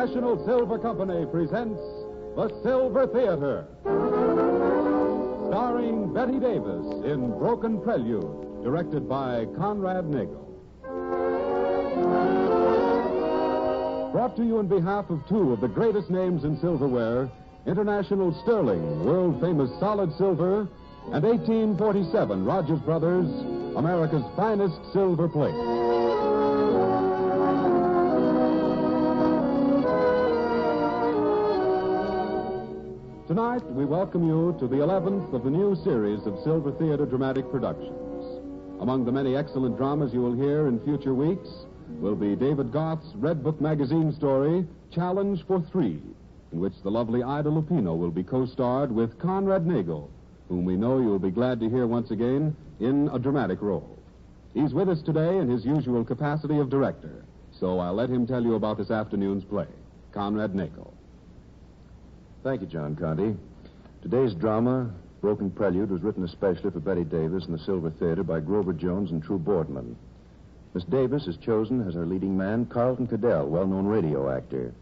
International Silver Company presents The Silver Theater, starring Betty Davis in Broken Prelude, directed by Conrad Nagel. Brought to you on behalf of two of the greatest names in silverware, International Sterling, world-famous solid silver, and 1847 Rogers Brothers, America's finest silver plate. Tonight, we welcome you to the 11th of the new series of Silver Theater dramatic productions. Among the many excellent dramas you will hear in future weeks will be David Goth's Red Book magazine story, Challenge for Three, in which the lovely Ida Lupino will be co-starred with Conrad Nagel, whom we know you'll be glad to hear once again in a dramatic role. He's with us today in his usual capacity of director, so I'll let him tell you about this afternoon's play. Conrad Nagel. Thank you, John Conte. Today's drama, Broken Prelude, was written especially for Betty Davis in the Silver Theater by Grover Jones and True Boardman. Miss Davis is chosen as her leading man, Carlton Cadell, well-known radio actor.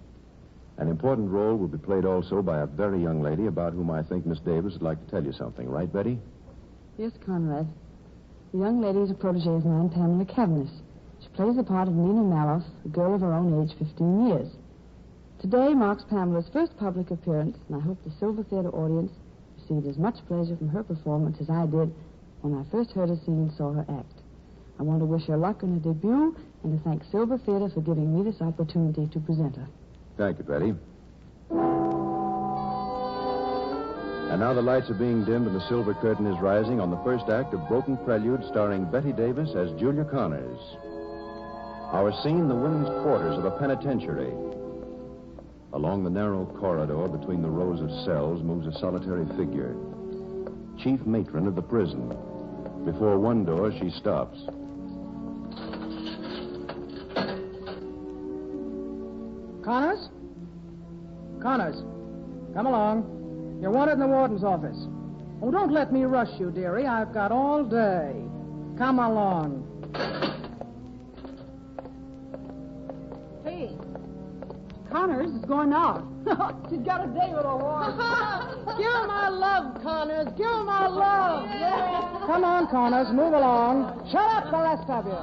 An important role will be played also by a very young lady about whom I think Miss Davis would like to tell you something. Right, Betty? Yes, Conrad. The young lady is a protege of mine, Pamela Cavendish. She plays the part of Nina Maloff, a girl of her own age, 15 years. Today marks Pamela's first public appearance, and I hope the Silver Theater audience received as much pleasure from her performance as I did when I first heard her sing and saw her act. I want to wish her luck on her debut and to thank Silver Theater for giving me this opportunity to present her. Thank you, Betty. And now the lights are being dimmed and the silver curtain is rising on the first act of Broken Prelude, starring Betty Davis as Julia Connors. Our scene, the women's quarters of a penitentiary. Along the narrow corridor between the rows of cells moves a solitary figure, chief matron of the prison. Before one door, she stops. Connors? Connors, come along. You're wanted in the warden's office. Oh, don't let me rush you, dearie. I've got all day. Come along. Hey, Connors is going out. She's got a date with a warden. Give him our love, Connors. Give him our love. Yeah. Come on, Connors. Move along. Shut up, the rest of you.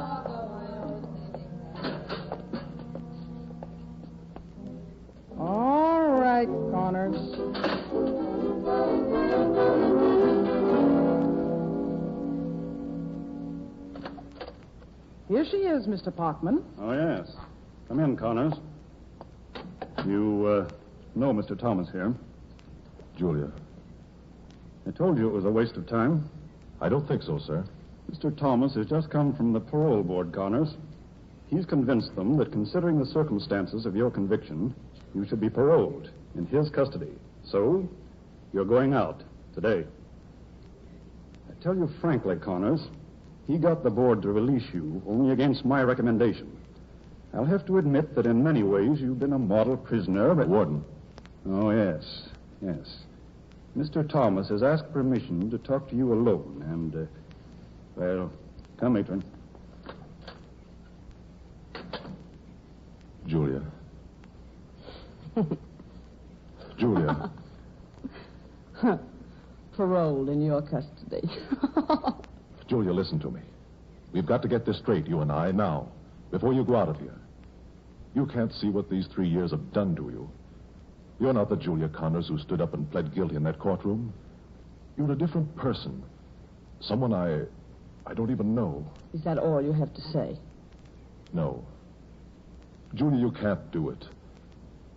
All right, Connors. Here she is, Mr. Parkman. Oh, yes. Come in, Connors. You, know Mr. Thomas here. Julia. I told you it was a waste of time. I don't think so, sir. Mr. Thomas has just come from the parole board, Connors. He's convinced them that considering the circumstances of your conviction, you should be paroled in his custody. So, you're going out today. I tell you frankly, Connors, he got the board to release you only against my recommendation. I'll have to admit that in many ways you've been a model prisoner, but... Warden. Oh, yes. Mr. Thomas has asked permission to talk to you alone, and, well, come, matron. Julia. Julia. Paroled in your custody. Julia, listen to me. We've got to get this straight, you and I, now, before you go out of here. You can't see what these 3 years have done to you. You're not the Julia Connors who stood up and pled guilty in that courtroom. You're a different person. Someone I don't even know. Is that all you have to say? No. Julia, you can't do it.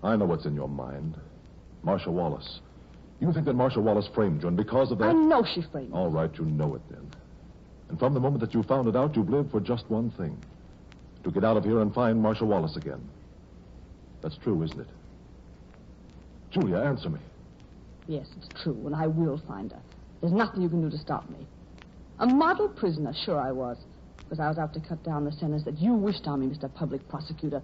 I know what's in your mind. Marcia Wallace. You think that Marcia Wallace framed you, and because of that... I know she framed me. All right, you know it then. And from the moment that you found it out, you've lived for just one thing. To get out of here and find Marcia Wallace again. That's true, isn't it? Julia, answer me. Yes, it's true, and I will find her. There's nothing you can do to stop me. A model prisoner, sure I was. Because I was out to cut down the sentence that you wished on me, Mr. Public Prosecutor.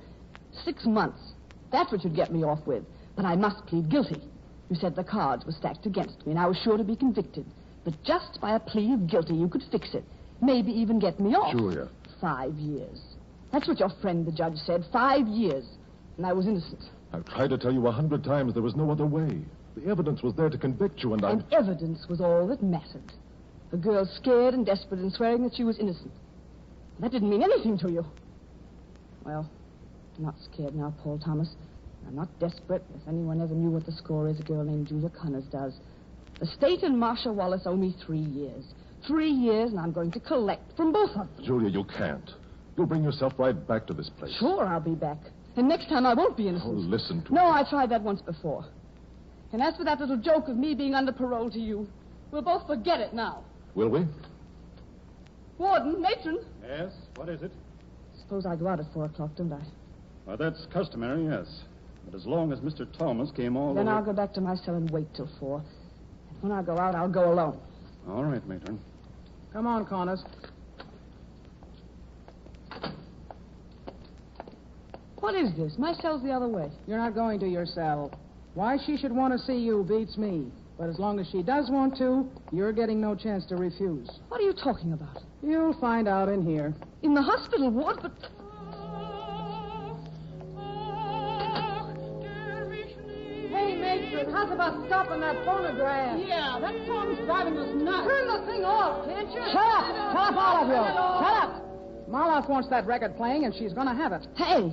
6 months. That's what you'd get me off with. But I must plead guilty. You said the cards were stacked against me, and I was sure to be convicted. But just by a plea of guilty, you could fix it. Maybe even get me off. Julia. 5 years. That's what your friend, the judge, said. 5 years. And I was innocent. I've tried to tell you 100 times there was no other way. The evidence was there to convict you, and And evidence was all that mattered. A girl scared and desperate and swearing that she was innocent. That didn't mean anything to you. Well, I'm not scared now, Paul Thomas. I'm not desperate. If anyone ever knew what the score is, a girl named Julia Connors does. The state and Marcia Wallace owe me 3 years. 3 years, and I'm going to collect from both of them. Julia, you can't. You'll bring yourself right back to this place. Sure, I'll be back. And next time I won't be innocent. Oh, listen to me. No, I tried that once before. And as for that little joke of me being under parole to you, we'll both forget it now. Will we? Warden, matron. Yes, what is it? Suppose I go out at 4 o'clock, don't I? Well, that's customary, yes. But as long as Mr. Thomas came all Then the way... I'll go back to my cell and wait till 4. And when I go out, I'll go alone. All right, matron. Come on, Connors. What is this? My cell's the other way. You're not going to your cell. Why she should want to see you beats me. But as long as she does want to, you're getting no chance to refuse. What are you talking about? You'll find out in here. In the hospital ward, but... Hey, matron, how's about stopping that phonograph? Yeah, that song's driving us nuts. Turn the thing off, can't you? Shut up! Shut up, all of you! Shut up! Maloff wants that record playing, and she's going to have it. Hey,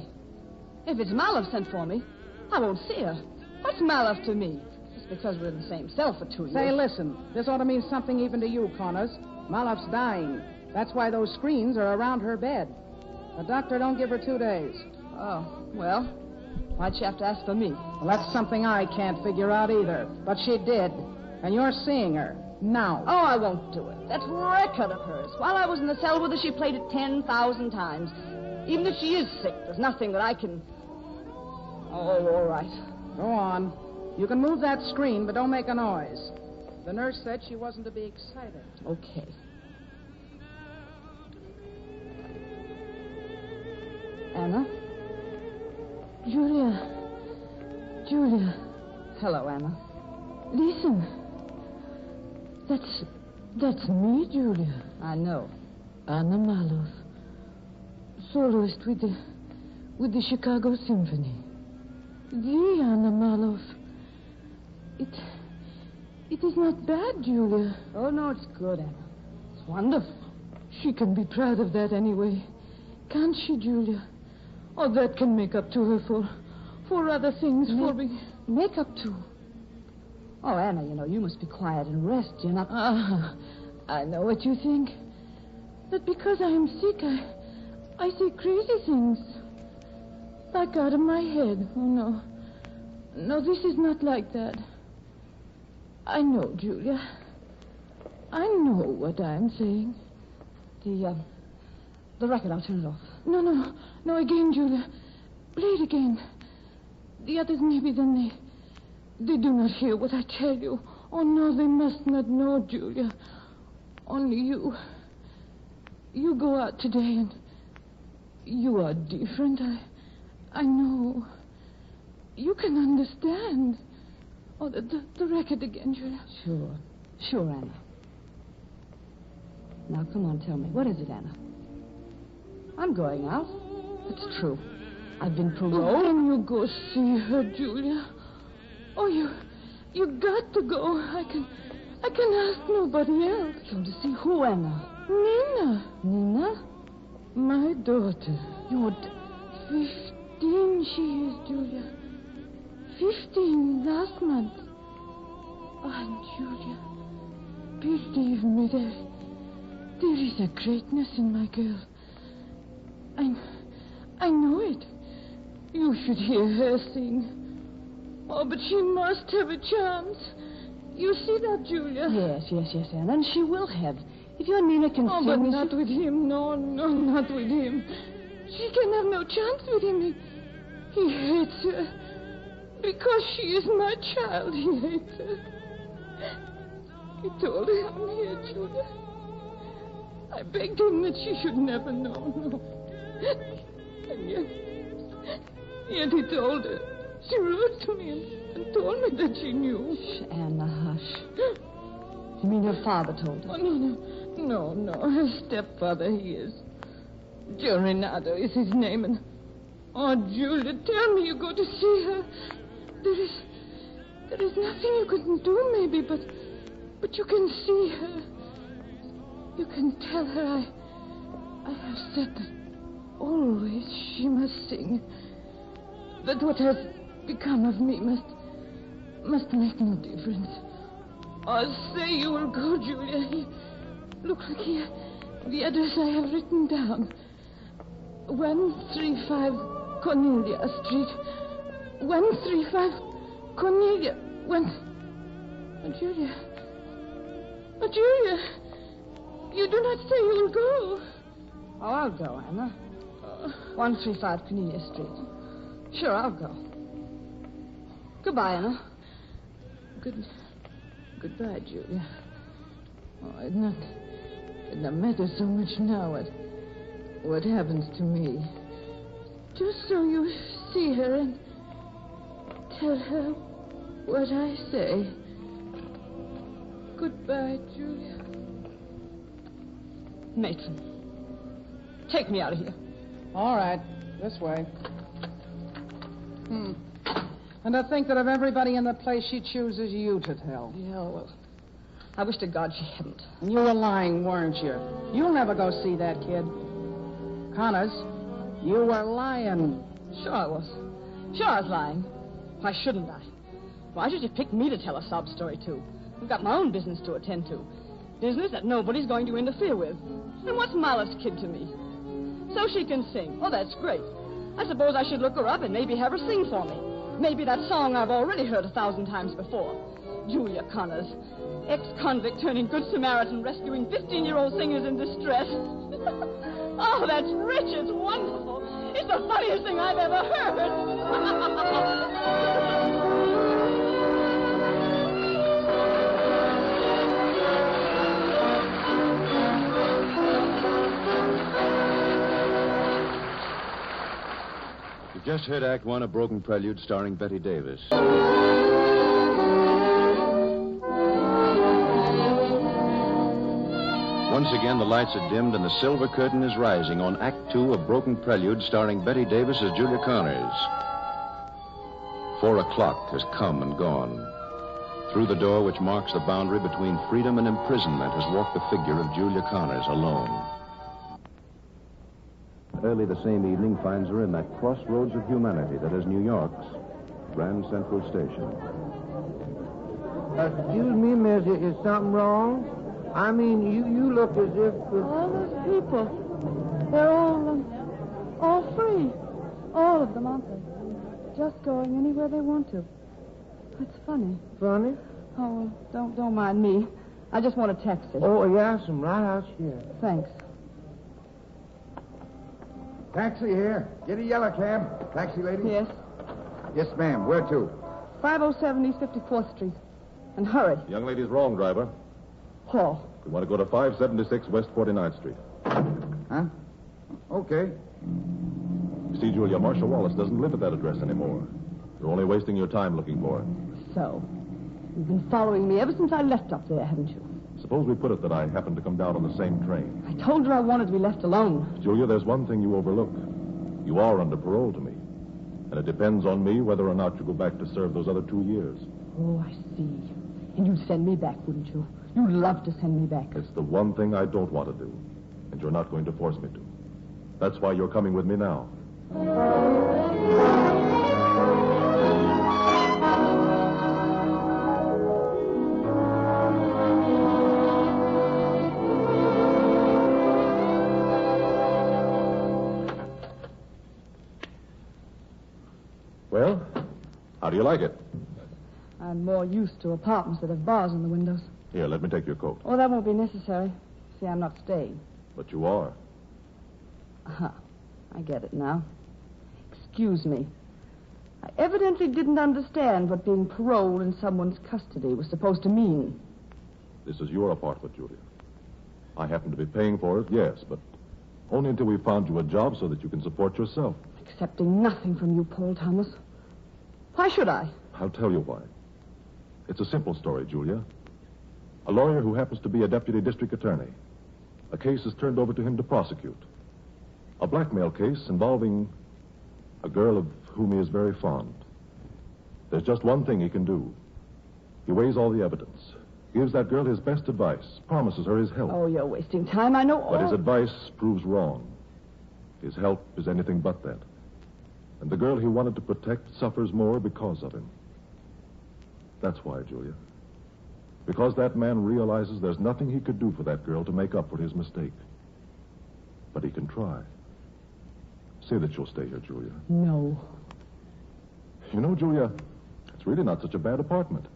if it's Maloff sent for me, I won't see her. What's Maloff to me? Just because we're in the same cell for 2 years. Say, listen, this ought to mean something even to you, Connors. Maloff's dying. That's why those screens are around her bed. The doctor don't give her 2 days. Oh, well, why'd she have to ask for me? Well, that's something I can't figure out either. But she did. And you're seeing her. Now. Oh, I won't do it. That record of hers. While I was in the cell with her, she played it 10,000 times. Even if she is sick, there's nothing that I can... Oh, all right. Go on. You can move that screen, but don't make a noise. The nurse said she wasn't to be excited. Okay. Anna? Julia. Hello, Anna. Listen. That's me, Julia. I know. Anna Maloff. Soloist with the Chicago Symphony. The Anna Maloff. It is not bad, Julia. Oh, no, it's good, Anna. It's wonderful. She can be proud of that anyway. Can't she, Julia? Or that can make up to her for other things, Make up to? Oh, Anna, you must be quiet and rest. You're not... I know what you think. That because I am sick, I say crazy things. Like out of my head. Oh, no. No, this is not like that. I know, Julia. I know what I'm saying. The record, I'll turn it off. No, again, Julia. Play it again. The others maybe then they do not hear what I tell you. Oh, no, they must not know, Julia. Only you. You go out today and you are different. I know. You can understand. Oh, the record again, Julia. Sure, Anna. Now, come on, tell me. What is it, Anna? I'm going out. It's true. I've been paroled. Then you go see her, Julia. Oh, you got to go. I can ask nobody else. Go to see who, Anna? Nina. Nina? My daughter. You're 15 she is, Julia. 15 last month. Oh, Julia, believe me, there is a greatness in my girl. I know it. You should hear her sing. Oh, but she must have a chance. You see that, Julia? Yes, Anna, and she will have. If your Nina can sing... but not with him. No, not with him. She can have no chance with him. He hates her. Because she is my child, he hates her. He told her I'm here, Julia. I begged him that she should never know, no. And yet he told her. She wrote to me and told me that she knew. Shh, Anna, hush. You mean her father told her? Oh, no. Her stepfather, he is. Joe Renato is his name, and Oh, Julia, tell me you go to see her. There is nothing you can do, maybe, but you can see her. You can tell her I have said that always she must sing. That what has become of me must make no difference. Oh, say you will go, Julia. Look here. The address I have written down. 135 Cornelia Street. 135 Cornelia. Oh, Julia. Oh, Julia. You do not say you will go. Oh, I'll go, Anna. 135 Cornelia Street. Sure, I'll go. Goodbye, Anna. Goodbye, Julia. Oh, it not matter so much now what happens to me. Just so you see her and tell her what I say. Goodbye, Julia. Matron, take me out of here. All right. This way. And to think that of everybody in the place, she chooses you to tell. Yeah, well, I wish to God she hadn't. And you were lying, weren't you? You'll never go see that kid. Connors, you were lying. Sure I was. Sure I was lying. Why shouldn't I? Why should you pick me to tell a sob story to? I've got my own business to attend to. Business that nobody's going to interfere with. And what's Molly's kid to me? So she can sing. Oh, that's great. I suppose I should look her up and maybe have her sing for me. Maybe that song I've already heard 1,000 times before. Julia Connors, ex-convict turning good Samaritan, rescuing 15-year-old singers in distress. Oh, that's rich. It's wonderful. It's the funniest thing I've ever heard. Just heard Act One of Broken Prelude starring Betty Davis. Once again, the lights are dimmed and the silver curtain is rising on Act Two of Broken Prelude starring Betty Davis as Julia Connors. 4 o'clock has come and gone. Through the door which marks the boundary between freedom and imprisonment has walked the figure of Julia Connors alone. Early the same evening finds her in that crossroads of humanity that is New York's Grand Central Station. Excuse me, miss, is something wrong? I mean, you look as if... All those people, they're all free. All of them, aren't they? Just going anywhere they want to. That's funny. Funny? Oh, don't mind me. I just want a taxi. Oh, yes, I'm right out here. Thanks. Taxi here. Get a yellow cab. Taxi lady? Yes. Yes, ma'am. Where to? 507 East 54th Street. And hurry. Young lady's wrong, driver. Oh. We want to go to 576 West 49th Street. Huh? Okay. You see, Julia, Marshal Wallace doesn't live at that address anymore. You're only wasting your time looking for her. So, you've been following me ever since I left up there, haven't you? Suppose we put it that I happened to come down on the same train. I told her I wanted to be left alone. Julia, there's one thing you overlook. You are under parole to me. And it depends on me whether or not you go back to serve those other 2 years. Oh, I see. And you'd send me back, wouldn't you? You'd love to send me back. It's the one thing I don't want to do. And you're not going to force me to. That's why you're coming with me now. Well, how do you like it? I'm more used to apartments that have bars in the windows. Here, let me take your coat. Oh, that won't be necessary. See, I'm not staying. But you are. Aha. I get it now. Excuse me. I evidently didn't understand what being paroled in someone's custody was supposed to mean. This is your apartment, Julia. I happen to be paying for it, yes, but only until we found you a job so that you can support yourself. Accepting nothing from you, Paul Thomas. Why should I? I'll tell you why. It's a simple story, Julia. A lawyer who happens to be a deputy district attorney. A case is turned over to him to prosecute. A blackmail case involving A girl of whom he is very fond. There's just one thing he can do. He weighs all the evidence, gives that girl his best advice, promises her his help. Oh, you're wasting time. I know all... But his advice proves wrong. His help is anything but that. And the girl he wanted to protect suffers more because of him. That's why, Julia. Because that man realizes there's nothing he could do for that girl to make up for his mistake. But he can try. Say that you'll stay here, Julia. No. You know, Julia, it's really not such a bad apartment.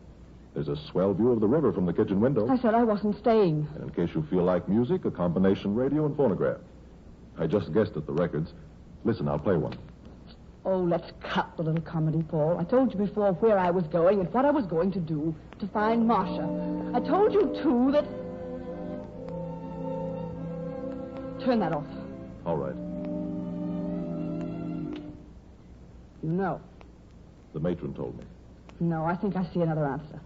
There's a swell view of the river from the kitchen window. I said I wasn't staying. And in case you feel like music, a combination radio and phonograph. I just guessed at the records. Listen, I'll play one. Oh, let's cut the little comedy, Paul. I told you before where I was going and what I was going to do to find Marcia. I told you, too, that... Turn that off. All right. You know. The matron told me. No, I think I see another answer.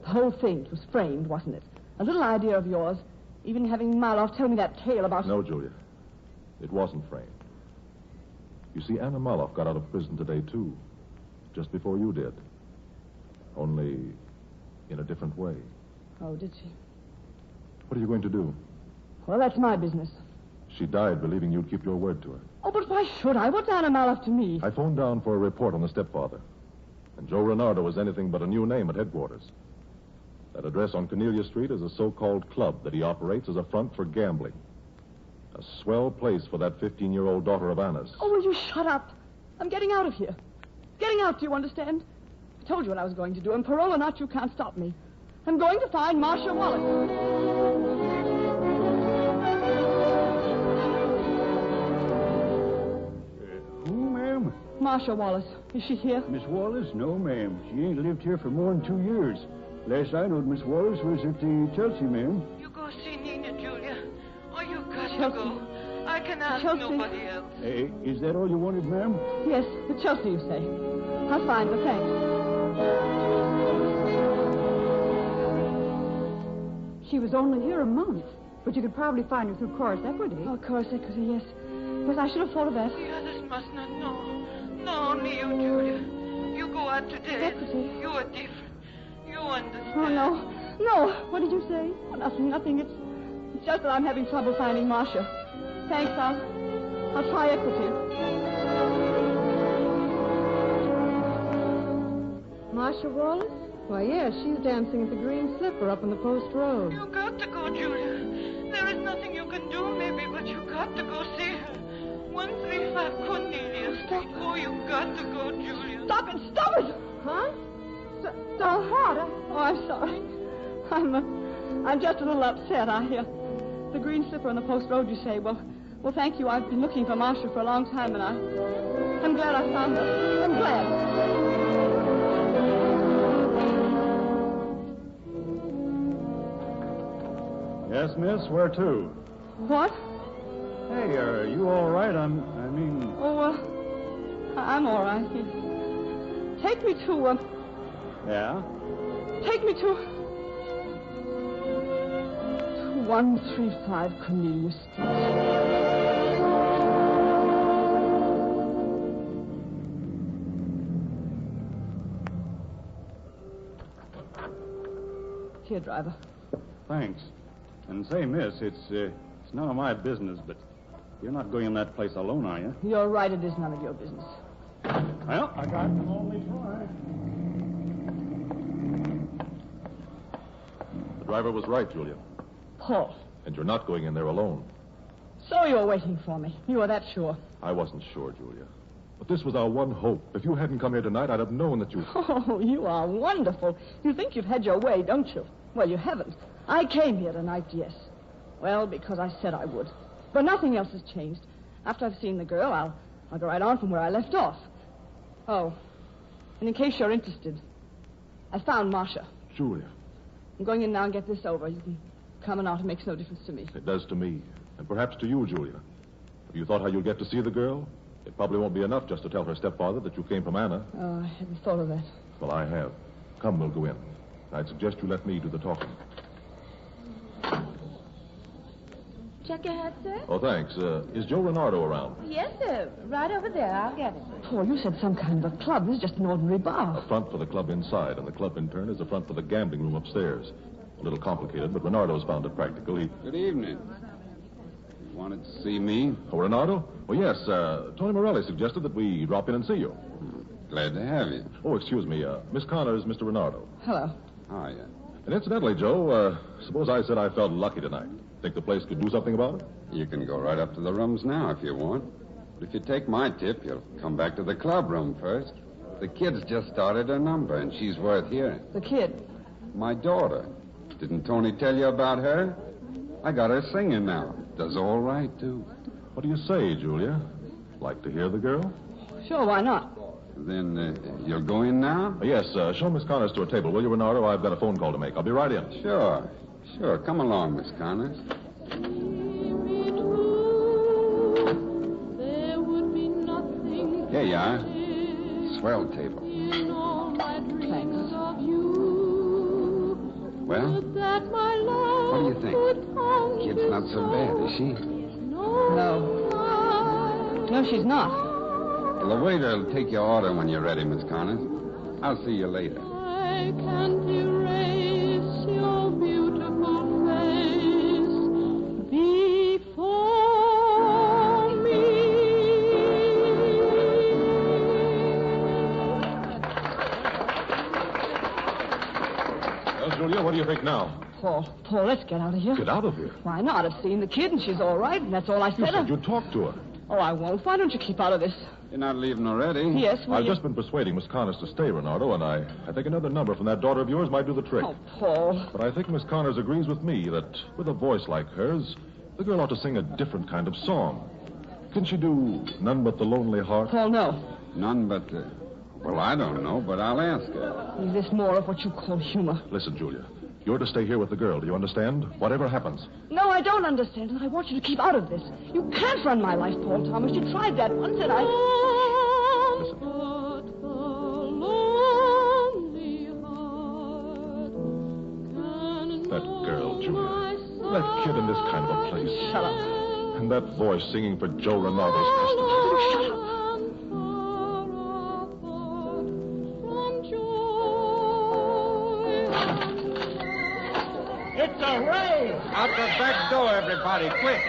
The whole thing was framed, wasn't it? A little idea of yours, even having Maloff tell me that tale about... No, Julia. It wasn't framed. You see, Anna Maloff got out of prison today, too. Just before you did. Only in a different way. Oh, did she? What are you going to do? Well, that's my business. She died believing you'd keep your word to her. Oh, but why should I? What's Anna Maloff to me? I phoned down for a report on the stepfather. And Joe Renardo is anything but a new name at headquarters. That address on Cornelia Street is a so-called club that he operates as a front for gambling. A swell place for that 15-year-old daughter of Anna's. Oh, will you shut up? I'm getting out of here. Getting out, do you understand? I told you what I was going to do, and parole or not, you can't stop me. I'm going to find Marcia Wallace. Who, ma'am? Marcia Wallace. Is she here? Miss Wallace? No, ma'am. She ain't lived here for more than 2 years. Last I knowed, Miss Wallace was at the Chelsea, ma'am. You go see Nina, Julia. Oh, you got to go. I can ask nobody else. Hey, is that all you wanted, ma'am? Yes, the Chelsea, you say. I'll find her, thanks. She was only here a month, but you could probably find her through Chorus Equity. Oh, Chorus Equity, yes. Yes, I should have thought of that. The others must not know. No, only you, Julia. You go out today. Equity. You are different. You understand. Oh, no. No. What did you say? Oh, nothing. It's just that I'm having trouble finding Marcia. Thanks, I'll try Equity. Marcia Wallace? Why, yes, she's dancing at the Green Slipper up on the Post Road. You got to go, Julia. There is nothing you can do, maybe, but you got to go see her. 135 Cornelia Street. Oh, you got to go, Julia. Stop it! Huh? So what? Oh, I'm sorry. I'm just a little upset. The Green Slipper on the Post Road, you say. Well, thank you. I've been looking for Marcia for a long time, and I'm glad I found her. I'm glad. Yes, miss, where to? What? Hey, are you all right? Oh, I'm all right. Take me to, Yeah? Take me to 135 Cornelia Street. Here, driver. Thanks. And say, miss, it's none of my business, but you're not going in that place alone, are you? You're right, it is none of your business. Well, I can only try. The driver was right, Julia. Paul. And you're not going in there alone. So you were waiting for me. You were that sure. I wasn't sure, Julia. But this was our one hope. If you hadn't come here tonight, I'd have known that you... Oh, you are wonderful. You think you've had your way, don't you? Well, you haven't. I came here tonight, yes. Well, because I said I would. But nothing else has changed. After I've seen the girl, I'll go right on from where I left off. Oh, and in case you're interested, I found Marcia. Julia. I'm going in now and get this over. You can come and out. It makes no difference to me. It does to me. And perhaps to you, Julia. Have you thought how you'll get to see the girl? It probably won't be enough just to tell her stepfather that you came from Anna. Oh, I hadn't thought of that. Well, I have. Come, we'll go in. I'd suggest you let me do the talking. Check your hat, sir? Oh, thanks. Is Joe Renardo around? Yes, sir. Right over there. I'll get it. Paul, you said some kind of a club. This is just an ordinary bar. A front for the club inside, and the club in turn is a front for the gambling room upstairs. A little complicated, but Renardo's found it practical. Good evening. You wanted to see me? Oh, Renardo? Oh, yes. Tony Morelli suggested that we drop in and see you. Glad to have you. Oh, excuse me. Miss Connors, Mr. Renardo. Hello. Oh, yeah. And incidentally, Joe, suppose I said I felt lucky tonight. Think the place could do something about it? You can go right up to the rooms now if you want. But if you take my tip, you'll come back to the club room first. The kid's just started her number, and she's worth hearing. The kid? My daughter. Didn't Tony tell you about her? I got her singing now. Does all right, too. What do you say, Julia? Like to hear the girl? Sure, why not? Then you'll go in now? Yes, show Miss Connors to a table, will you, Renardo? I've got a phone call to make. I'll be right in. Sure. Come along, Miss Connors. Here you are. Swell table. Thanks. Well, what do you think? Kid's not so bad, is she? No. No, she's not. Well, the waiter will take your order when you're ready, Miss Connors. I'll see you later. I can't erase your beautiful face before me. Well, Julia, what do you think now? Paul, let's get out of here. Get out of here? Why not? I've seen the kid, and she's all right, and that's all I You said. said you'd talk to her. Oh, I won't. Why don't you keep out of this? You're not leaving already? Yes, I've just been persuading Miss Connors to stay, Renardo, and I think another number from that daughter of yours might do the trick. Oh, Paul. But I think Miss Connors agrees with me that with a voice like hers, the girl ought to sing a different kind of song. Can she do None But the Lonely Heart? Paul, no. None but the... Well, I don't know, but I'll ask her. Is this more of what you call humor? Listen, Julia. You're to stay here with the girl. Do you understand? Whatever happens. No, I don't understand, and I want you to keep out of this. You can't run my life, Paul Thomas. You tried that once, and I... Listen. That girl, Julia. That kid in this kind of a place. Shut up. And that voice singing for Joe Renardo's customary. Shut up. It's a raid! Out the back door, everybody, quick.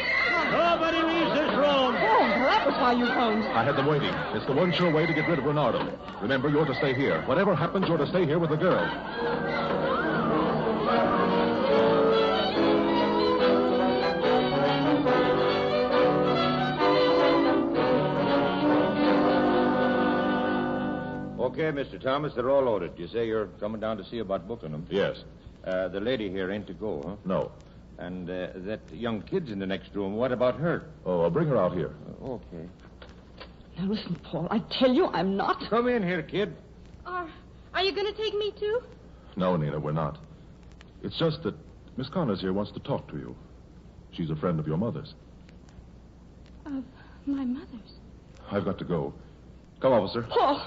Nobody leaves this room. Oh, that was why you phoned. I had them waiting. It's the one sure way to get rid of Renardo. Remember, you're to stay here. Whatever happens, you're to stay here with the girl. Okay, Mr. Thomas, they're all loaded. You say you're coming down to see about booking them? Yes. The lady here ain't to go, huh? No. And that young kid's in the next room. What about her? Oh, I'll bring her out here. Okay. Now, listen, Paul, I tell you, I'm not... Come in here, kid. Are you going to take me, too? No, Nina, we're not. It's just that Miss Connors here wants to talk to you. She's a friend of your mother's. Of my mother's? I've got to go. Come, officer. Paul!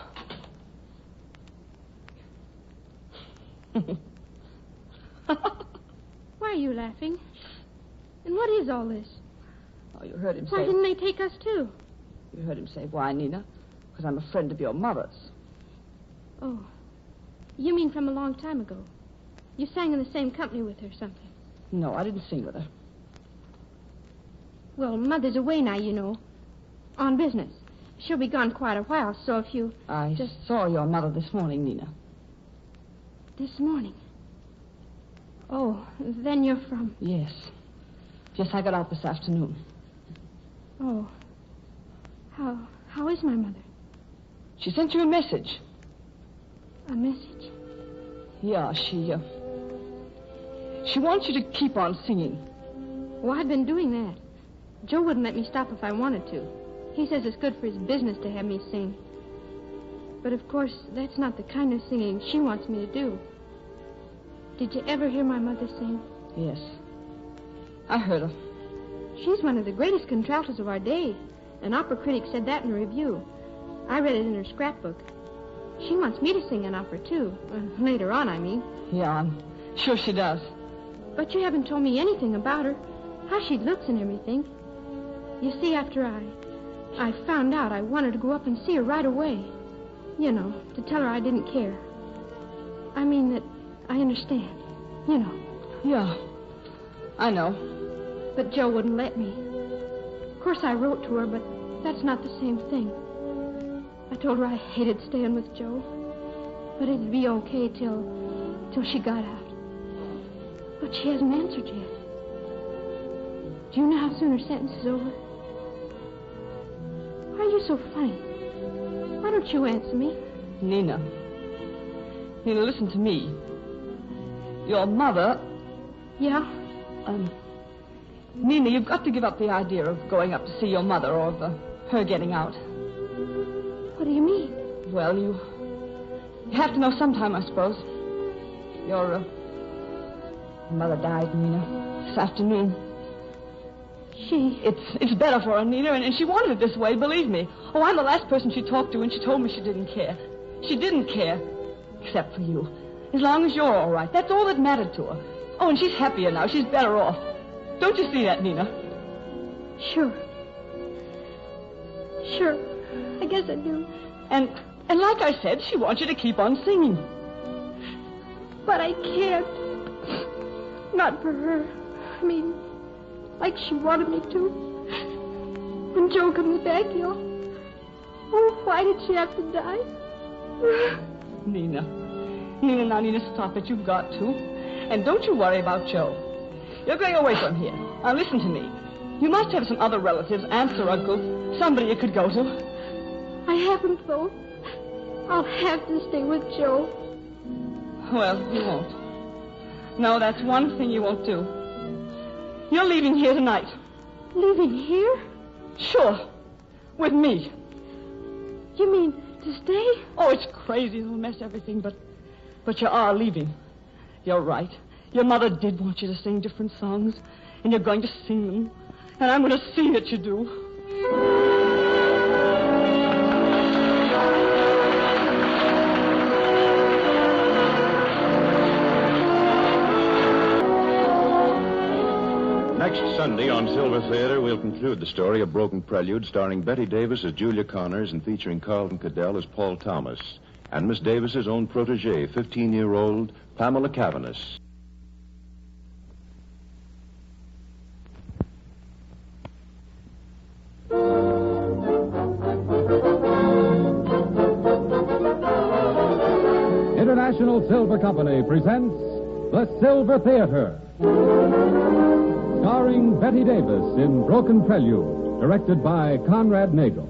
Why are you laughing? And what is all this? Oh, you heard him Why say... didn't they take us, too? You heard him say, why, Nina? Because I'm a friend of your mother's. Oh, you mean from a long time ago? You sang in the same company with her or something? No, I didn't sing with her. Well, Mother's away now, you know. On business. She'll be gone quite a while, so if you... I saw your mother this morning, Nina. This morning? Oh, then you're from... Yes. Yes, I got out this afternoon. Oh. How is my mother? She sent you a message. A message? Yeah, she wants you to keep on singing. Oh, I've been doing that. Joe wouldn't let me stop if I wanted to. He says it's good for his business to have me sing. But, of course, that's not the kind of singing she wants me to do. Did you ever hear my mother sing? Yes. I heard her. She's one of the greatest contraltos of our day. An opera critic said that in a review. I read it in her scrapbook. She wants me to sing an opera, too. Later on, I mean. Yeah, I'm sure she does. But you haven't told me anything about her. how she looks and everything. You see, after I found out, I wanted to go up and see her right away. You know, to tell her I didn't care. I mean that I understand. You know. Yeah, I know. But Joe wouldn't let me. Of course, I wrote to her, but that's not the same thing. I told her I hated staying with Joe, but it'd be okay till she got out. But she hasn't answered yet. Do you know how soon her sentence is over? Why are you so funny? Why don't you answer me? Nina, listen to me. Your mother... Yeah? Nina, you've got to give up the idea of going up to see your mother or of her getting out. What do you mean? Well, you have to know sometime, I suppose. Your mother died, Nina, this afternoon. It's better for her, Nina, and she wanted it this way, believe me. Oh, I'm the last person she talked to, and she told me she didn't care. She didn't care, except for you. As long as you're all right, that's all that mattered to her. Oh, and she's happier now. She's better off. Don't you see that, Nina? Sure. Sure. I guess I do. And like I said, she wants you to keep on singing. But I can't. Not for her. I mean, like she wanted me to. When Joe comes back, oh, why did she have to die? Nina, stop it. You've got to. And don't you worry about Joe. You're going away from here. Now, listen to me. You must have some other relatives, aunts or uncles, somebody you could go to. I haven't, though. I'll have to stay with Joe. Well, you won't. No, that's one thing you won't do. You're leaving here tonight. Leaving here? Sure. With me. You mean to stay? Oh, it's crazy. It'll mess everything, but you are leaving. You're right. Your mother did want you to sing different songs, and you're going to sing them, and I'm going to see that you do. Next Sunday on Silver Theater, we'll conclude the story of Broken Prelude, starring Betty Davis as Julia Connors and featuring Carlton Cadell as Paul Thomas, and Miss Davis's own protege, 15-year-old Pamela Cavanis. International Silver Company presents The Silver Theater, starring Betty Davis in Broken Prelude, directed by Conrad Nagel.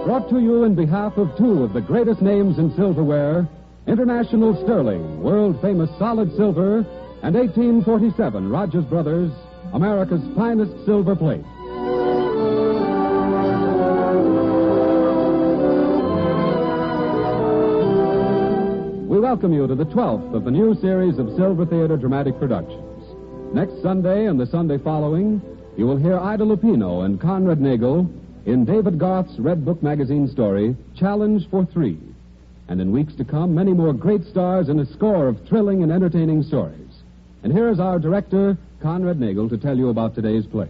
Brought to you in behalf of two of the greatest names in silverware, International Sterling, world-famous solid silver, and 1847 Rogers Brothers, America's finest silver plate. We welcome you to the 12th of the new series of Silver Theater dramatic productions. Next Sunday and the Sunday following, you will hear Ida Lupino and Conrad Nagel in David Garth's Red Book magazine story, Challenge for Three. And in weeks to come, many more great stars and a score of thrilling and entertaining stories. And here is our director, Conrad Nagel, to tell you about today's play.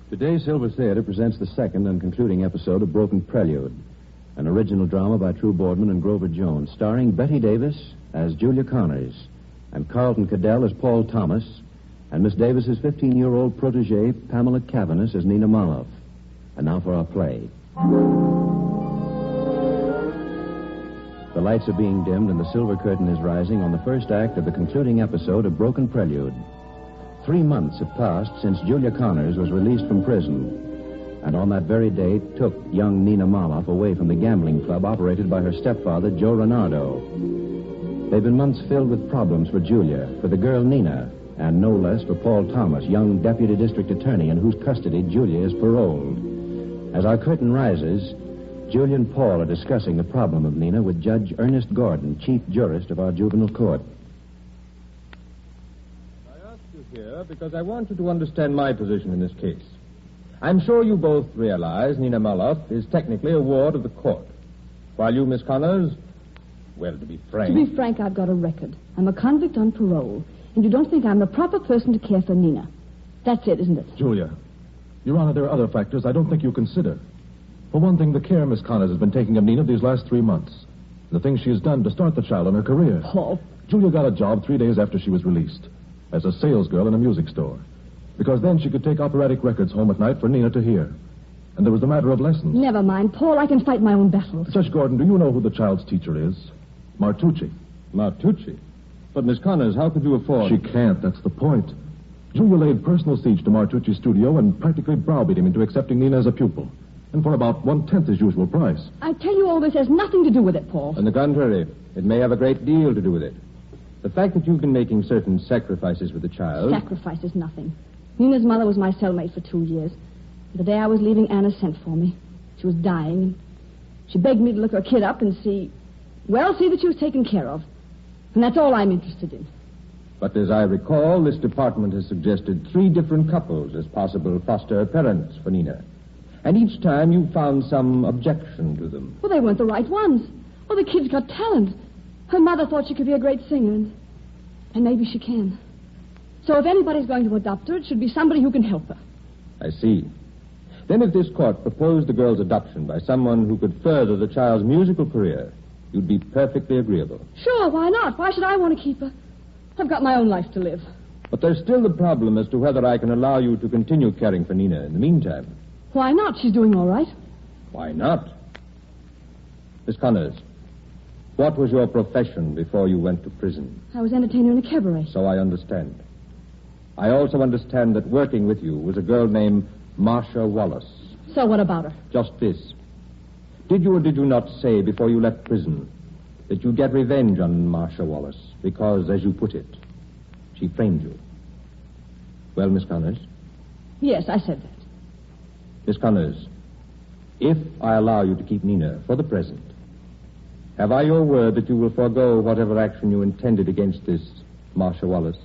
Today's Silver Theater presents the second and concluding episode of Broken Prelude, an original drama by True Boardman and Grover Jones, starring Betty Davis as Julia Connors, and Carlton Cadell as Paul Thomas, and Miss Davis's 15-year-old protege, Pamela Cavanis, as Nina Moloff. And now for our play. The lights are being dimmed and the silver curtain is rising on the first act of the concluding episode of Broken Prelude. 3 months have passed since Julia Connors was released from prison, and on that very day took young Nina Moloff away from the gambling club operated by her stepfather, Joe Renardo. They've been months filled with problems for Julia, for the girl Nina, and no less for Paul Thomas, young deputy district attorney in whose custody Julia is paroled. As our curtain rises, Julia and Paul are discussing the problem of Nina with Judge Ernest Gordon, chief jurist of our juvenile court. I asked you here because I want you to understand my position in this case. I'm sure you both realize Nina Moloff is technically a ward of the court, while you, Miss Connors, well, to be frank... To be frank, I've got a record. I'm a convict on parole. And you don't think I'm the proper person to care for Nina. That's it, isn't it? Julia, Your Honor, there are other factors I don't think you consider. For one thing, the care Miss Connors has been taking of Nina these last 3 months. The things she has done to start the child on her career. Paul. Julia got a job 3 days after she was released as a salesgirl in a music store. Because then she could take operatic records home at night for Nina to hear. And there was the matter of lessons. Never mind, Paul. I can fight my own battles. Judge Gordon, do you know who the child's teacher is? Martucci. Martucci? But, Miss Connors, how could you afford... She can't. That's the point. Julia laid personal siege to Martucci's studio and practically browbeat him into accepting Nina as a pupil. And for about 1/10 his usual price. I tell you, all this has nothing to do with it, Paul. On the contrary, it may have a great deal to do with it. The fact that you've been making certain sacrifices with the child... Sacrifice is nothing. Nina's mother was my cellmate for 2 years. The day I was leaving, Anna sent for me. She was dying, and she begged me to look her kid up and see that she was taken care of. And that's all I'm interested in. But as I recall, this department has suggested 3 different couples as possible foster parents for Nina. And each time you found some objection to them. Well, they weren't the right ones. Well, the kid's got talent. Her mother thought she could be a great singer, and maybe she can. So if anybody's going to adopt her, it should be somebody who can help her. I see. Then if this court proposed the girl's adoption by someone who could further the child's musical career, you'd be perfectly agreeable. Sure, why not? Why should I want to keep her? I've got my own life to live. But there's still the problem as to whether I can allow you to continue caring for Nina in the meantime. Why not? She's doing all right. Why not? Miss Connors, what was your profession before you went to prison? I was entertainer in a cabaret. So I understand. I also understand that working with you was a girl named Marcia Wallace. So what about her? Just this. Did you or did you not say before you left prison that you'd get revenge on Marcia Wallace because, as you put it, she framed you? Well, Miss Connors? Yes, I said that. Miss Connors, if I allow you to keep Nina for the present, have I your word that you will forego whatever action you intended against this Marcia Wallace?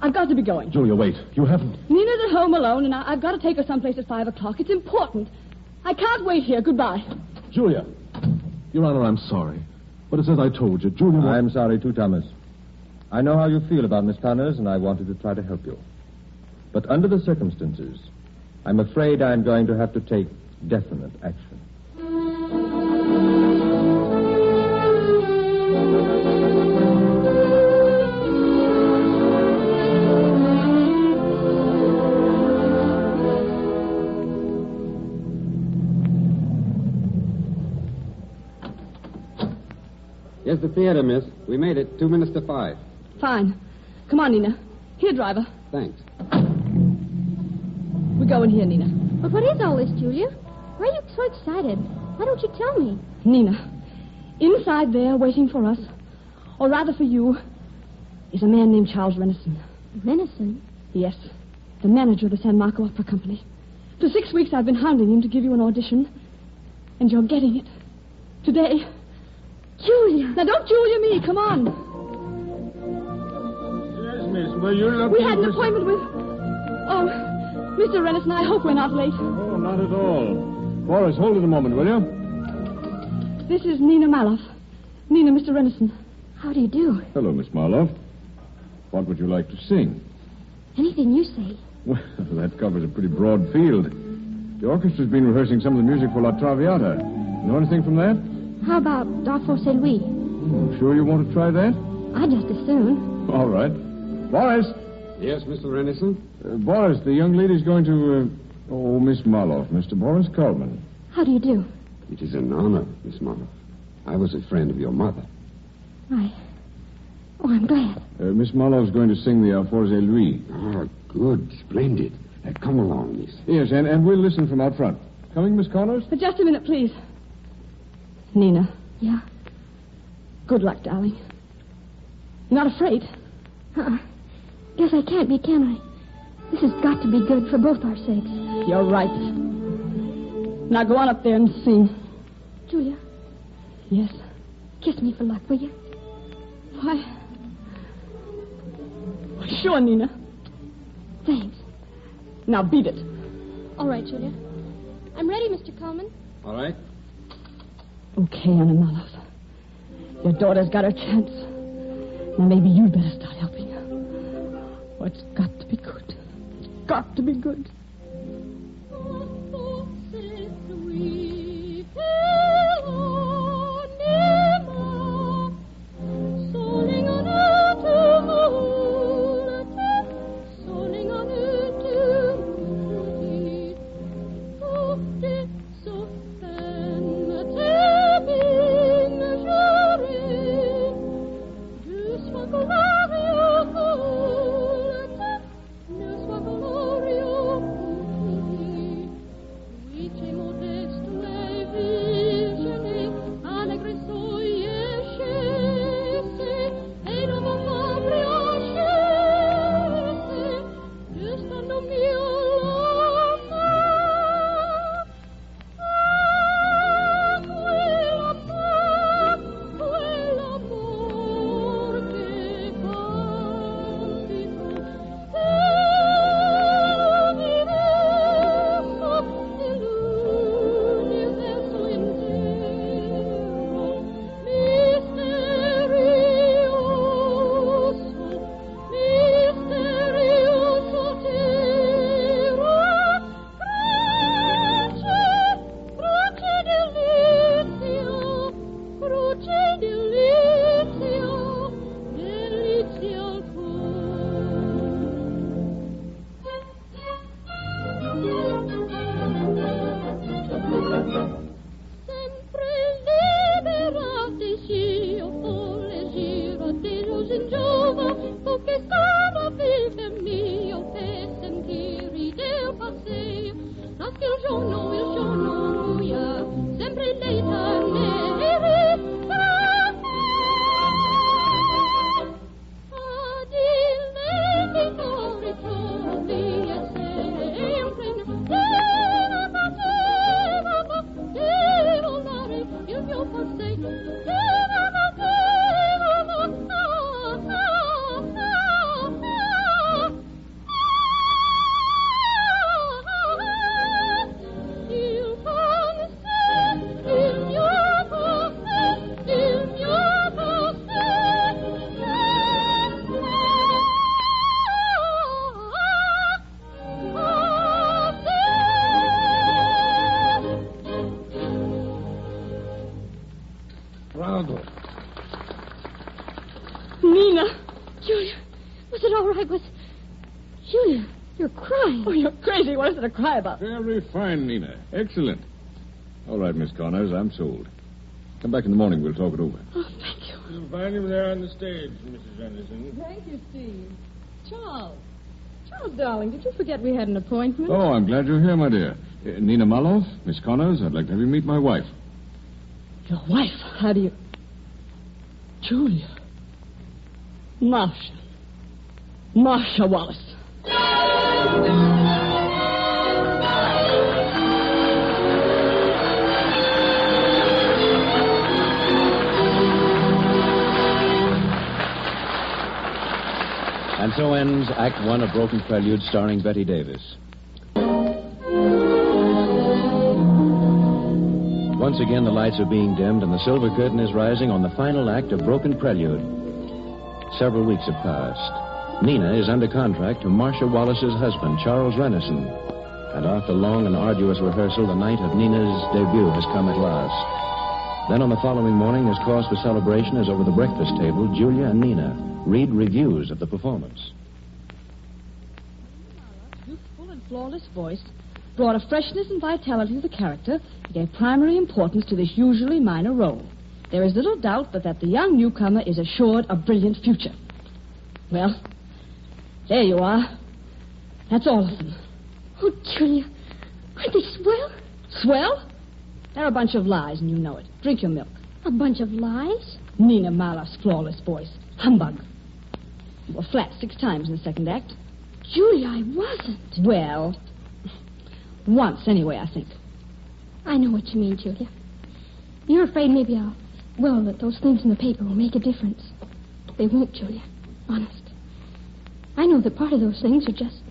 I've got to be going. Julia, wait. You haven't... Nina's at home alone, and I've got to take her someplace at 5 o'clock. It's important. I can't wait here. Goodbye. Julia. Your Honor, I'm sorry. But it's as I told you. Julia... I'm sorry, too, Thomas. I know how you feel about Miss Connors, and I wanted to try to help you. But under the circumstances, I'm afraid I'm going to have to take definite action. Here's the theater, miss. We made it 2 minutes to 5. Fine. Come on, Nina. Here, driver. Thanks. We're going here, Nina. But what is all this, Julia? Why are you so excited? Why don't you tell me? Nina, inside there, waiting for us, or rather for you, is a man named Charles Renison. Renison? Yes, the manager of the San Marco Opera Company. For 6 weeks I've been hounding him to give you an audition, and you're getting it. Today. Julia! Now, don't Julia me. Come on. Yes, miss. Well, you look... We had an appointment with... Oh, Mr. Renison, I hope we're not late. Oh, not at all. Boris, hold it a moment, will you? This is Nina Maloff. Nina, Mr. Renison. How do you do? Hello, Miss Marlowe. What would you like to sing? Anything you say. Well, that covers a pretty broad field. The orchestra's been rehearsing some of the music for La Traviata. Know anything from that? How about Darfo Saint Louis? Sure you want to try that? I'd just as soon. All right. Boris! Yes, Mr. Renison? Boris, the young lady's going to... Miss Marlowe. Mr. Boris Coleman. How do you do? It is an honor, Miss Marlowe. I was a friend of your mother. I'm glad. Miss Marlowe's going to sing the Alforze Louis. Oh, good. Splendid. Come along, miss. Yes, and we'll listen from out front. Coming, Miss Connors? But just a minute, please. Nina. Yeah? Good luck, darling. You're not afraid? Guess I can't be, can I? This has got to be good for both our sakes. You're right. Now go on up there and sing. Julia? Yes? Kiss me for luck, will you? Why, sure, Nina. Thanks. Now beat it. All right, Julia. I'm ready, Mr. Coleman. All right. Okay, Anna Maloff. Your daughter's got her chance. Now, maybe you'd better start helping her. Oh, it's got to be good. Got to be good. Nina! Julia, was it all right? Julia, you're crying. Oh, you're crazy. What is there to cry about? Very fine, Nina. Excellent. All right, Miss Connors, I'm sold. Come back in the morning. We'll talk it over. Oh, thank you. You'll find him there on the stage, Mrs. Anderson. Thank you, Steve. Charles, darling, did you forget we had an appointment? Oh, I'm glad you're here, my dear. Nina Maloff, Miss Connors, I'd like to have you meet my wife. Your wife? How do you... Julia. Marcia Wallace. And so ends Act One of Broken Prelude, starring Betty Davis. Once again, the lights are being dimmed, and the silver curtain is rising on the final act of Broken Prelude. Several weeks have passed. Nina is under contract to Marcia Wallace's husband, Charles Renison. And after long and arduous rehearsal, the night of Nina's debut has come at last. Then on the following morning, as cause for celebration is over the breakfast table, Julia and Nina read reviews of the performance. Youthful and flawless voice brought a freshness and vitality to the character and gave primary importance to this usually minor role. There is little doubt but that the young newcomer is assured a brilliant future. Well, there you are. That's all of them. Oh, Julia, aren't they swell? Swell? They're a bunch of lies, and you know it. Drink your milk. A bunch of lies? Nina Maloff's flawless voice. Humbug. You were flat 6 times in the second act. Julia, I wasn't. Well, once anyway, I think. I know what you mean, Julia. You're afraid maybe that those things in the paper will make a difference. They won't, Julia. Honest. I know that part of those things are just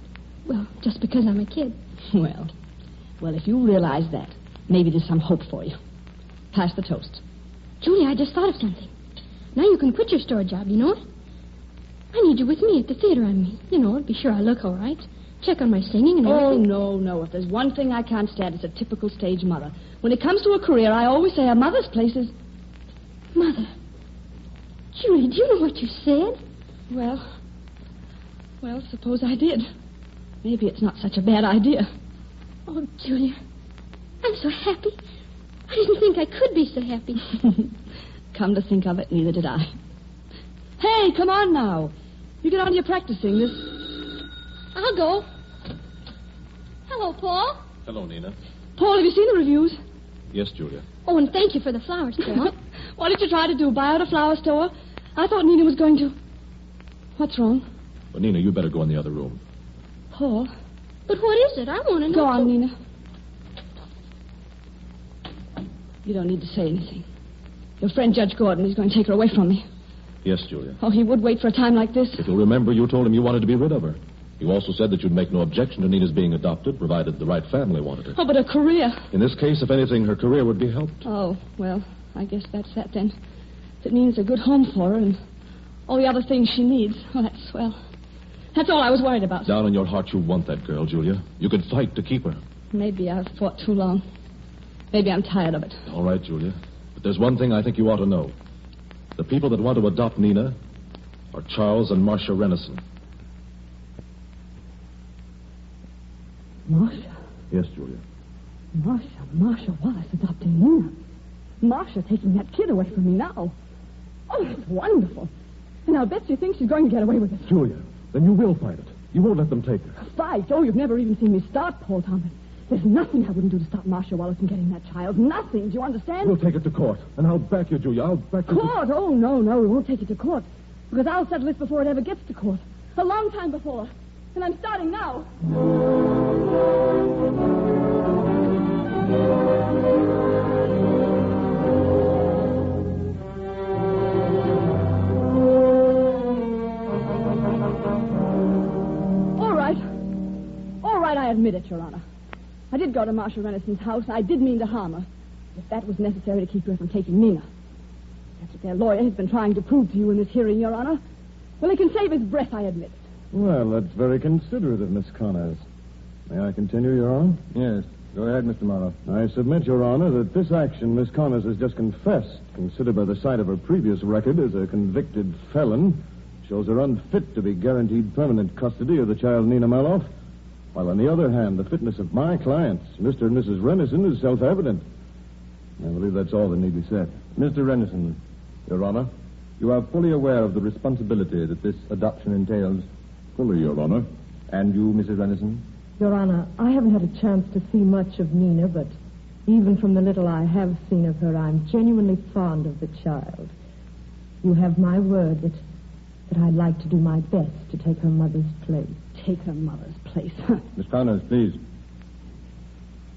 because I'm a kid. Well, if you realize that, maybe there's some hope for you. Pass the toast. Julia, I just thought of something. Now you can quit your store job, you know it? I need you with me at the theater, I mean. You know, be sure I look all right. Check on my singing and everything. Oh, no. If there's one thing I can't stand, it's a typical stage mother. When it comes to a career, I always say a mother's place is... Mother. Julie, do you know what you said? Well, suppose I did. Maybe it's not such a bad idea. Oh, Julia, I'm so happy. I didn't think I could be so happy. Come to think of it, neither did I. Hey, come on now. You get on to your practicing. I'll go. Hello, Paul. Hello, Nina. Paul, have you seen the reviews? Yes, Julia. Oh, and thank you for the flowers, Paul. What did you try to do, buy out a flower store? I thought Nina was going to... What's wrong? Well, Nina, you better go in the other room. Paul? But what is it? I want to know. Go on, Nina. You don't need to say anything. Your friend Judge Gordon is going to take her away from me. Yes, Julia. Oh, he would wait for a time like this. If you'll remember, you told him you wanted to be rid of her. You also said that you'd make no objection to Nina's being adopted, provided the right family wanted her. Oh, but a career. In this case, if anything, her career would be helped. Oh, well, I guess that's that then. If it means a good home for her and all the other things she needs, well, that's swell. That's all I was worried about. Down in your heart, you want that girl, Julia. You could fight to keep her. Maybe I've fought too long. Maybe I'm tired of it. All right, Julia. But there's one thing I think you ought to know. The people that want to adopt Nina are Charles and Marcia Renison. Marcia? Yes, Julia. Marcia Wallace adopting Nina. Marcia taking that kid away from me now. Oh, that's wonderful. And I'll bet she thinks she's going to get away with it. Julia, then you will fight it. You won't let them take her. Fight? Oh, you've never even seen me start, Paul Thomas. There's nothing I wouldn't do to stop Marcia Wallace from getting that child. Nothing. Do you understand? We'll take it to court, and I'll back you, Julia. I'll back you Court? Oh, no, we won't take it to court. Because I'll settle this before it ever gets to court. A long time before. And I'm starting now. All right, I admit it, Your Honor. I did go to Marcia Renison's house. I did mean to harm her. If that was necessary to keep her from taking Nina. That's what their lawyer has been trying to prove to you in this hearing, Your Honor. Well, he can save his breath, I admit it. Well, that's very considerate of Miss Connors. May I continue, Your Honor? Yes. Go ahead, Mr. Morrow. I submit, Your Honor, that this action Miss Connors has just confessed, considered by the sight of her previous record as a convicted felon, shows her unfit to be guaranteed permanent custody of the child Nina Maloff. While, on the other hand, the fitness of my clients, Mr. and Mrs. Renison, is self-evident. I believe that's all that need be said. Mr. Renison, Your Honor, you are fully aware of the responsibility that this adoption entails? Fully, Your Honor. And you, Mrs. Renison? Your Honor, I haven't had a chance to see much of Nina, but even from the little I have seen of her, I'm genuinely fond of the child. You have my word that I'd like to do my best to take her mother's place. Take her mother's place. Miss Connors, please.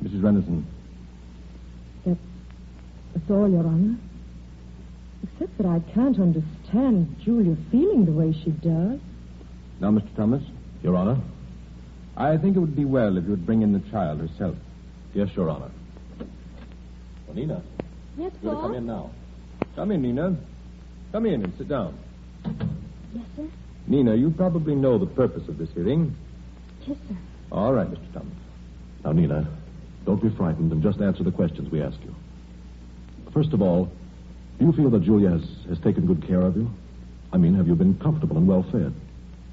Mrs. Renison. That's all, Your Honor. Except that I can't understand Julia feeling the way she does. Now, Mr. Thomas. Your Honor? I think it would be well if you would bring in the child herself. Yes, Your Honor. Well, Nina. Yes, You're Paul? to come in now. Come in, Nina. Come in and sit down. Yes, sir. Nina, you probably know the purpose of this hearing. Yes, sir. All right, Mr. Thomas. Now, Nina, don't be frightened and just answer the questions we ask you. First of all, do you feel that Julia has taken good care of you? I mean, have you been comfortable and well fed?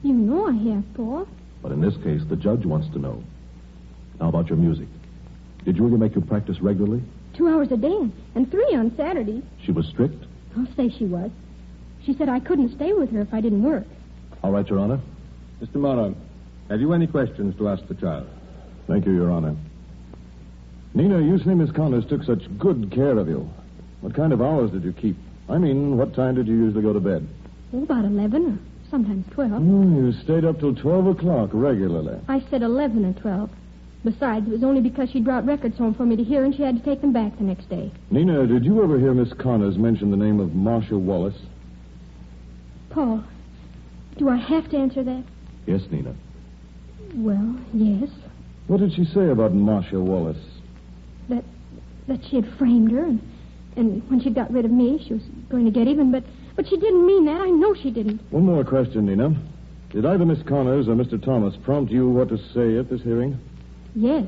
You know I have, Paul. But in this case, the judge wants to know. Now about your music. Did Julia make you practice regularly? 2 hours a day and 3 on Saturdays. She was strict? I'll say she was. She said I couldn't stay with her if I didn't work. All right, Your Honor. Mr. Morrow, have you any questions to ask the child? Thank you, Your Honor. Nina, you say Miss Connors took such good care of you. What kind of hours did you keep? I mean, what time did you usually go to bed? Oh, about 11 or sometimes 12. You stayed up till 12 o'clock regularly. I said 11 or 12. Besides, it was only because she'd brought records home for me to hear and she had to take them back the next day. Nina, did you ever hear Miss Connors mention the name of Marcia Wallace? Paul, do I have to answer that? Yes, Nina. Well, yes. What did she say about Marcia Wallace? That she had framed her, and when she got rid of me, she was going to get even, but But she didn't mean that. I know she didn't. One more question, Nina. Did either Miss Connors or Mr. Thomas prompt you what to say at this hearing? Yes.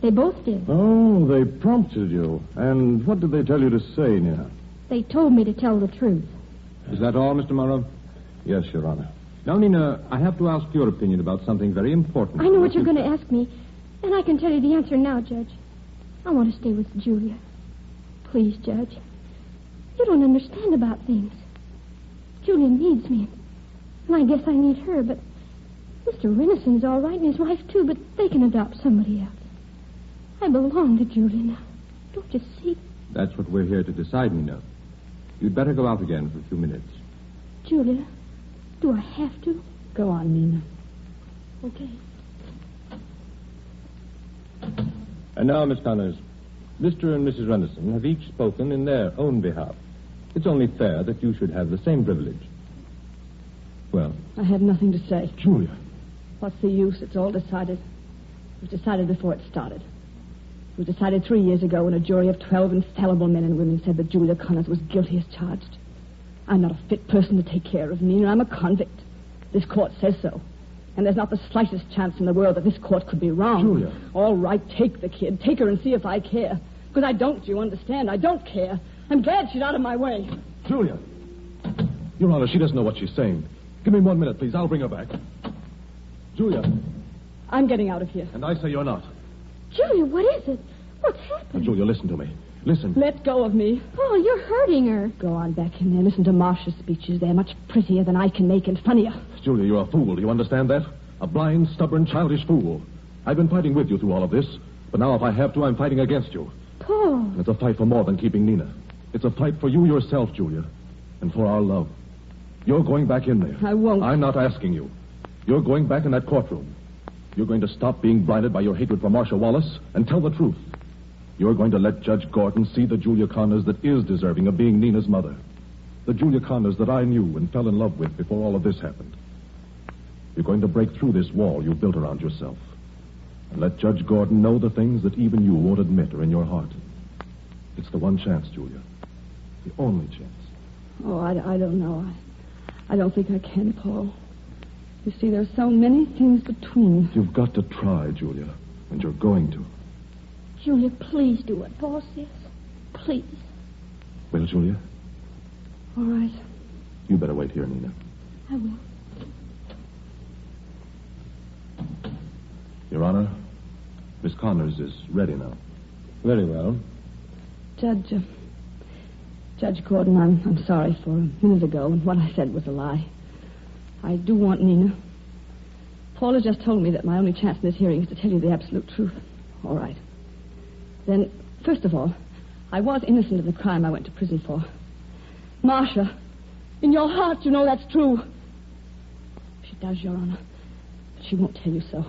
They both did. Oh, they prompted you. And what did they tell you to say, Nina? They told me to tell the truth. Is that all, Mr. Morrow? Yes, Your Honor. Now, Nina, I have to ask your opinion about something very important. I know what you're going to ask me, and I can tell you the answer now, Judge. I want to stay with Julia. Please, Judge. You don't understand about things. Julia needs me, and I guess I need her, but Mr. Rennison's all right, and his wife, too, but they can adopt somebody else. I belong to Julia now. Don't you see? That's what we're here to decide, Nina. You'd better go out again for a few minutes. Julia, do I have to? Go on, Nina. Okay. And now, Miss Connors, Mr. and Mrs. Rennison have each spoken in their own behalf. It's only fair that you should have the same privilege. Well? I have nothing to say. Julia. What's the use? It's all decided. It was decided before it started. It was decided 3 years ago when a jury of 12 infallible men and women said that Julia Connors was guilty as charged. I'm not a fit person to take care of Nina. I'm a convict. This court says so. And there's not the slightest chance in the world that this court could be wrong. Julia. All right, take the kid. Take her and see if I care. Because I don't, you understand? I don't care. I'm glad she's out of my way. Julia. Your Honor, she doesn't know what she's saying. Give me 1 minute, please. I'll bring her back. Julia. I'm getting out of here. And I say you're not. Julia, what is it? What's happened? Now, Julia, listen to me. Listen. Let go of me. Paul, you're hurting her. Go on back in there. Listen to Marcia's speeches. They're much prettier than I can make and funnier. Julia, you're a fool. Do you understand that? A blind, stubborn, childish fool. I've been fighting with you through all of this, but now if I have to, I'm fighting against you. Paul. And it's a fight for more than keeping Nina. It's a fight for you yourself, Julia, and for our love. You're going back in there. I won't. I'm not asking you. You're going back in that courtroom. You're going to stop being blinded by your hatred for Marcia Wallace and tell the truth. You're going to let Judge Gordon see the Julia Connors that is deserving of being Nina's mother. The Julia Connors that I knew and fell in love with before all of this happened. You're going to break through this wall you built around yourself and let Judge Gordon know the things that even you won't admit are in your heart. It's the one chance, Julia. The only chance. Oh, I don't know. I don't think I can, Paul. You see, there's so many things between. You've got to try, Julia, and you're going to. Julia, please do what Paul says. Please. Well, Julia? All right. You better wait here, Nina. I will. Your Honor, Miss Connors is ready now. Very well. Judge Gordon, I'm sorry for a minute ago, and what I said was a lie. I do want Nina. Paul has just told me that my only chance in this hearing is to tell you the absolute truth. All right. Then, first of all, I was innocent of the crime I went to prison for. Marcia, in your heart, you know that's true. She does, Your Honor. But she won't tell you so.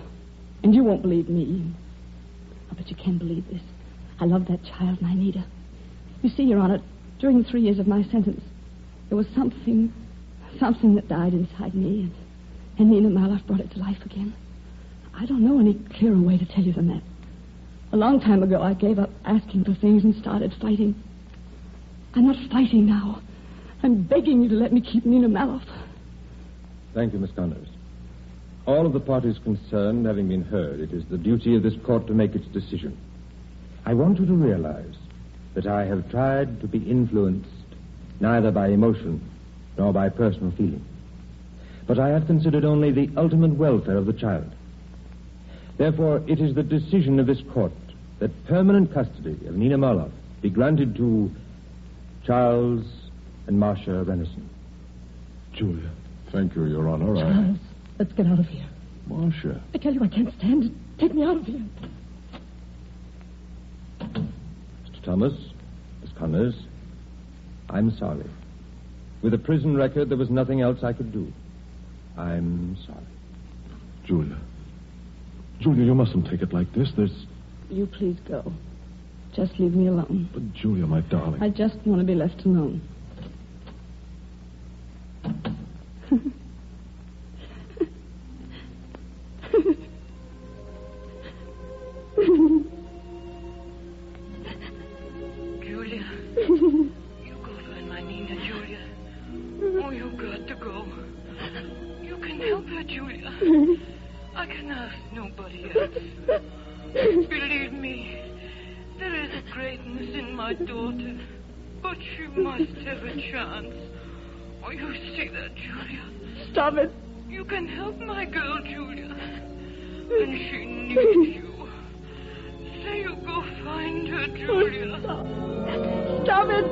And you won't believe me. Oh, but you can believe this. I love that child, and I need her. You see, Your Honor, during the 3 years of my sentence, there was something that died inside me, and Nina Maloff brought it to life again. I don't know any clearer way to tell you than that. A long time ago, I gave up asking for things and started fighting. I'm not fighting now. I'm begging you to let me keep Nina Maloff. Thank you, Miss Connors. All of the parties concerned having been heard, it is the duty of this court to make its decision. I want you to realize that I have tried to be influenced neither by emotion nor by personal feeling. But I have considered only the ultimate welfare of the child. Therefore, it is the decision of this court that permanent custody of Nina Maloff be granted to Charles and Marcia Rennison. Julia. Thank you, Your Honor. Charles, let's get out of here. Marcia. I tell you, I can't stand it. Take me out of here. Mr. Thomas, Miss Connors, I'm sorry. With a prison record, there was nothing else I could do. I'm sorry. Julia. Julia, you mustn't take it like this. You please go. Just leave me alone. But, Julia, my darling. I just want to be left alone. Julia. You go find my Nina, Julia. got to go. You can help her, Julia. I can ask nobody else. Believe me, there is greatness in my daughter, but she must have a chance. Oh, you see that, Julia? Stop it. You can help my girl, Julia. And she needs you. Say you go find her, Julia. Stop it.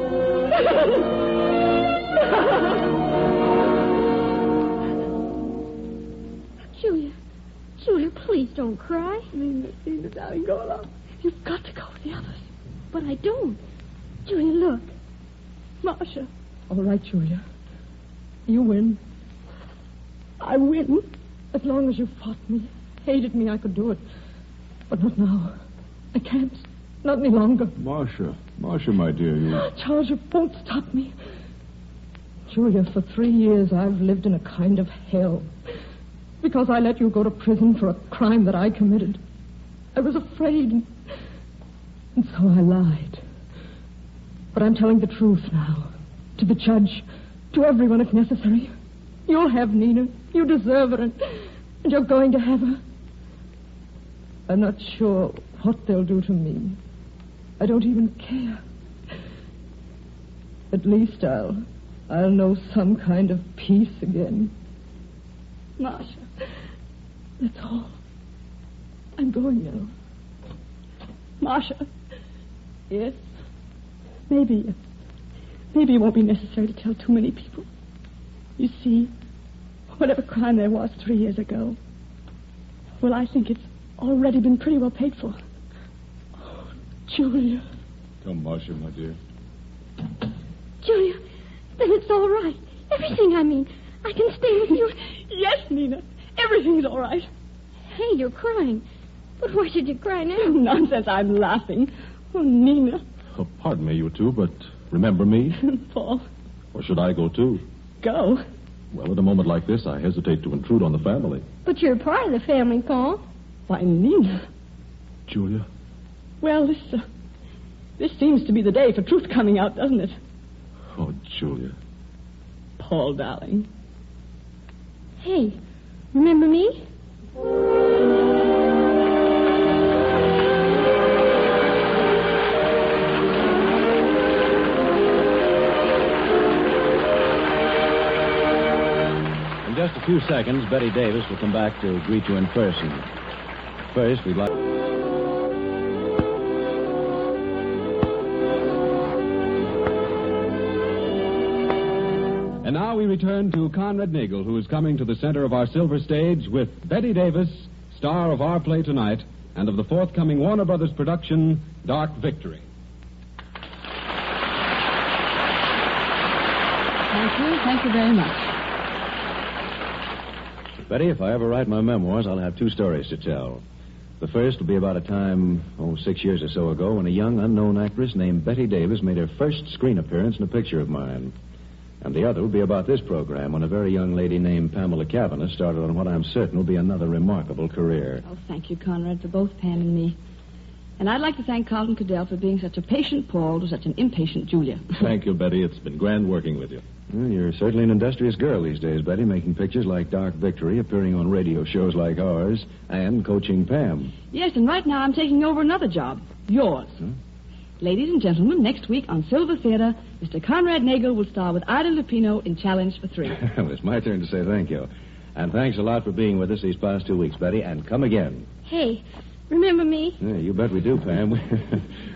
Julia, please don't cry. Nina, darling, go along. You've got to go with the others. But I don't. Julia, look. Marcia. All right, Julia. You win. I win. As long as you fought me, hated me, I could do it. But not now. I can't. Not any longer. Marcia, my dear, you... Charles, you won't stop me. Julia, for 3 years I've lived in a kind of hell. Because I let you go to prison for a crime that I committed. I was afraid, and so I lied. But I'm telling the truth now. To the judge, to everyone if necessary. You'll have Nina. You deserve her, and you're going to have her. I'm not sure what they'll do to me. I don't even care. At least I'll know some kind of peace again. Marcia, that's all. I'm going now. Marcia. Yes? Maybe it won't be necessary to tell too many people. You see, whatever crime there was 3 years ago, well, I think it's already been pretty well paid for. Oh, Julia. Come, Marcia, my dear. Julia, then it's all right. Everything, I mean. I can stay with you. Yes, Nina. Everything's all right. Hey, you're crying. But why should you cry now? Nonsense, I'm laughing. Oh, Nina. Oh, pardon me, you two, but remember me? Paul. Or should I go, too? Go? Well, at a moment like this, I hesitate to intrude on the family. But you're part of the family, Paul. Why, Nina. Julia? Well, this seems to be the day for truth coming out, doesn't it? Oh, Julia. Paul, darling. Hey, remember me? In just a few seconds, Betty Davis will come back to greet you in person. First, we'd like... And now we return to Conrad Nagel, who is coming to the center of our silver stage with Betty Davis, star of our play tonight, and of the forthcoming Warner Brothers production, Dark Victory. Thank you very much. Betty, if I ever write my memoirs, I'll have 2 stories to tell. The first will be about a time, 6 years or so ago, when a young unknown actress named Betty Davis made her first screen appearance in a picture of mine. And the other will be about this program, when a very young lady named Pamela Kavanagh started on what I'm certain will be another remarkable career. Oh, thank you, Conrad, for both Pam and me. And I'd like to thank Carlton Cadell for being such a patient Paul to such an impatient Julia. Thank you, Betty. It's been grand working with you. Well, you're certainly an industrious girl these days, Betty, making pictures like Dark Victory, appearing on radio shows like ours, and coaching Pam. Yes, and right now I'm taking over another job. Yours. Huh? Ladies and gentlemen, next week on Silver Theater, Mr. Conrad Nagel will star with Ida Lupino in Challenge for 3. Well, it's my turn to say thank you. And thanks a lot for being with us these past 2 weeks, Betty, and come again. Hey, remember me? Yeah, you bet we do, Pam.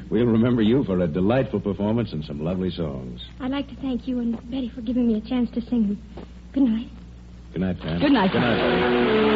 We'll remember you for a delightful performance and some lovely songs. I'd like to thank you and Betty for giving me a chance to sing them. Good night. Good night, Pam. Good night. Good night, Betty.